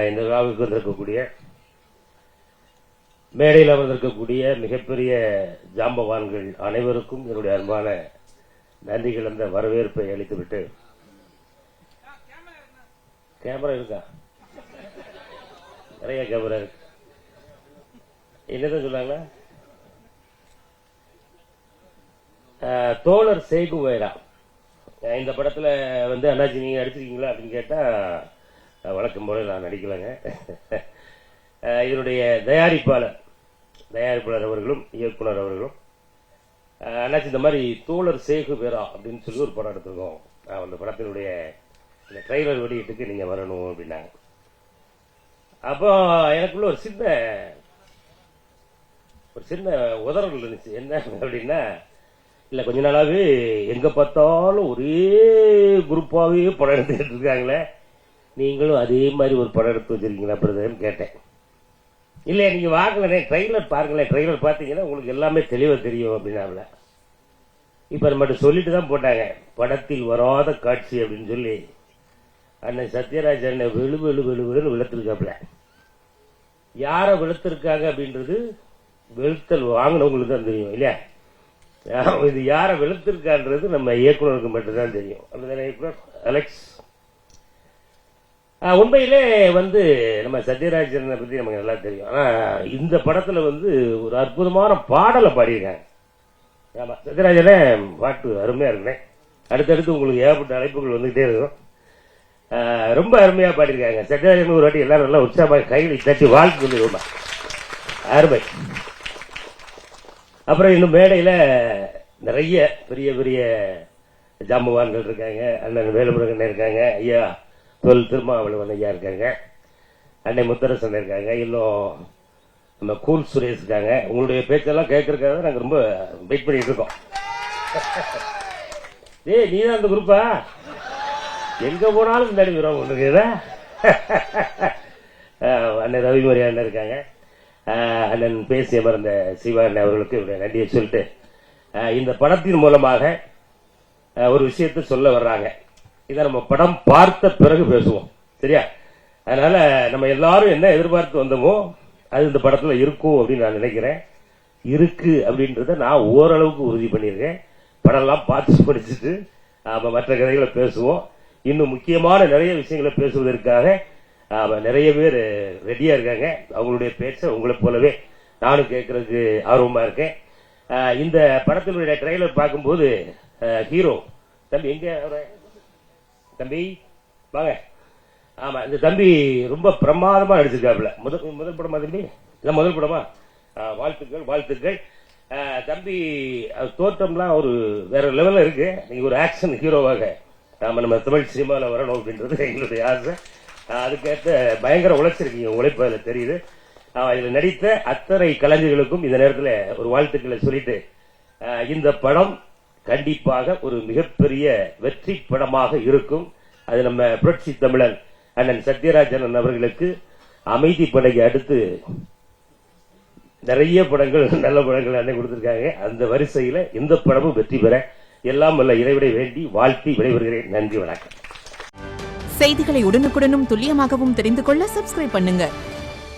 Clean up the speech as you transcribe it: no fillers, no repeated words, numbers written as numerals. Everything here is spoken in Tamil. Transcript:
இந்த விழாவுக்கு வந்திருக்கக்கூடிய மேடையில் அமர்ந்திருக்கக்கூடிய மிகப்பெரிய ஜாம்பவான்கள் அனைவருக்கும் என்னுடைய அன்பான நன்றி கலந்த வரவேற்பை அளித்துவிட்டு, கேமரா இருக்கா? நிறைய கேமரா இருக்கு. என்னதான் சொன்னாங்களா? தோழர் சேகுவேரா இந்த படத்துல அண்ணாச்சி நீங்க நடிச்சிருக்கீங்களா அப்படின்னு கேட்டா வழக்கம் போல நான் நடிக்கலங்க. இதனுடைய தயாரிப்பாளர் அவர்களும் இயக்குனர் அவர்களும் அண்ணாச்சி இந்த மாதிரி தோழர் சேகுவேரா அப்படின்னு சொல்லி ஒரு படம் எடுத்திருக்கோம், அந்த படத்தினுடைய இந்த ட்ரெய்லர் வெளியீட்டுக்கு நீங்க வரணும் அப்படின்னாங்க. அப்போ எனக்குள்ள ஒரு சின்ன உதறல் இருந்துச்சு. என்ன அப்படின்னா, இல்ல கொஞ்ச நாளாவே எங்க பார்த்தாலும் ஒரே குரூப்பாவே படம் எடுத்துக்கிட்டு இருக்காங்களே, நீங்களும் அதே மாதிரி ஒரு படம் எடுத்து வச்சிருக்கீங்களா பிரதர்னு கேட்டேன். இல்ல நீங்க வாங்கல, ட்ரெய்லர் பாருங்களேன், ட்ரெய்லர் பாத்தீங்கன்னா உங்களுக்கு எல்லாமே தெளிவா தெரியும் அப்படின்னால. இப்ப மட்டும் சொல்லிட்டு தான் போட்டாங்க, படத்தில் வராத காட்சி அப்படின்னு சொல்லி அண்ணன் சத்யராஜ் அண்ணன் வெளுன்னு விழுத்திருக்காப்ல. யார விழுத்திருக்காங்க அப்படின்றது வெளுத்தல் வாங்கினவங்களுக்கு தான் தெரியும் இல்லையா? இது யார வெளுத்திருக்கான்றது நம்ம இயக்குனருக்கு மட்டும்தான் தெரியும். அப்படிதானே இயக்குனர் அலெக்ஸ்? உண்மையிலே நம்ம சத்யராஜனை பத்தி நமக்கு நல்லா தெரியும். ஆனா இந்த படத்துல ஒரு அற்புதமான பாடலை பாடியிருக்காங்க. ஆமா, சத்யராஜனே பாட்டு அருமையா இருக்குனே. அடுத்தடுத்து உங்களுக்கு ஏகப்பட்ட அழைப்புகள் வந்துகிட்டே இருக்கும். ரொம்ப அருமையா பாடியிருக்காங்க. சத்யராஜன் ஒரு வாட்டி எல்லாரும் நல்லா உற்சாகமாக கைகளை தட்டி வாழ்த்து சொல்லி அருமை. அப்புறம் இன்னும் மேடையில நிறைய பெரிய பெரிய ஜாம்பவான்கள் இருக்காங்க. அண்ணன் வேலுமுருகன் இருக்காங்க, ஐயா தொல் திருமாவளவன் ஐயா இருக்காங்க, அன்னை முத்தரசன் இருக்காங்க, இன்னும் நம்ம கூல் சுரேஷ் இருக்காங்க. உங்களுடைய பேச்செல்லாம் கேட்கறதுக்காக நாங்க ரொம்ப வெயிட் பண்ணிட்டு இருக்கோம். நீதான் அந்த குரூப்பா? எங்க போனாலும் முன்னாடி விரோகம் ஒன்று. அண்ணன் ரவிமரி அண்ணன் இருக்காங்க, அண்ணன் பேசிய மறந்த சிவா அண்ணன் அவர்களுக்கு இவருடைய நன்றியை சொல்லிட்டு, இந்த படத்தின் மூலமாக ஒரு விஷயத்தை சொல்ல வர்றாங்க. இதை நம்ம படம் பார்த்த பிறகு பேசுவோம், சரியா? அதனால நம்ம எல்லாரும் என்ன எதிர்பார்த்து வந்தோமோ அது இந்த படத்துல இருக்கும் அப்படின்னு நான் நினைக்கிறேன். இருக்கு அப்படின்றத நான் ஓரளவுக்கு உறுதி பண்ணியிருக்கேன். படம் எல்லாம் பார்த்து படிச்சுட்டு மற்ற கதைகளை பேசுவோம். இன்னும் முக்கியமான நிறைய விஷயங்களை பேசுவதற்காக நிறைய பேர் ரெடியா இருக்காங்க. அவங்களுடைய பேச்ச உங்களை போலவே நானும் கேட்கறதுக்கு ஆர்வமா இருக்கேன். இந்த படத்தினுடைய ட்ரெய்லர் பார்க்கும்போது ஹீரோ தம்பி எங்க தம்பி வாங்க. ஆமா, இந்த தம்பி ரொம்ப பிரமாதமா நடிச்சிருக்காப்ல. முதல் படமா தம்பி? இல்ல முதல் படமா? வாழ்த்துக்கள். தம்பி தோற்றம்லாம் ஒரு வேற லெவல்ல இருக்கு. நீங்க ஒரு ஆக்ஷன் ஹீரோவாக நம்ம தமிழ் சினிமாவில் வரணும் அப்படின்றது எங்களுடைய ஆசை. அதுக்கேற்ற பயங்கர உழைச்சிருக்கீங்க, உழைப்பு அதில் தெரியுது. இதில் நடித்த அத்தனை கலைஞர்களுக்கும் இந்த நேரத்தில் ஒரு வாழ்த்துக்களை சொல்லிட்டு, இந்த படம் கண்டிப்பாக ஒரு மிகப்பெரிய வெற்றி படமாக இருக்கும். அது நம்ம புரட்சி தமிழன் அண்ணன் சத்யராஜன் அவர்களுக்கு அமைதி படைக்கு அடுத்து நிறைய படங்கள், நல்ல படங்கள் அண்ணன் கொடுத்திருக்காங்க. அந்த வரிசையில இந்த படமும் வெற்றி பெற எல்லாம் வல்ல இறைவனை வேண்டி வாழ்த்தி விடைபெறுகிறேன். நன்றி, வணக்கம். செய்திகளை உடனுக்குடனும் துல்லியமாகவும் தெரிந்து கொள்ள சப்ஸ்கிரைப் பண்ணுங்க.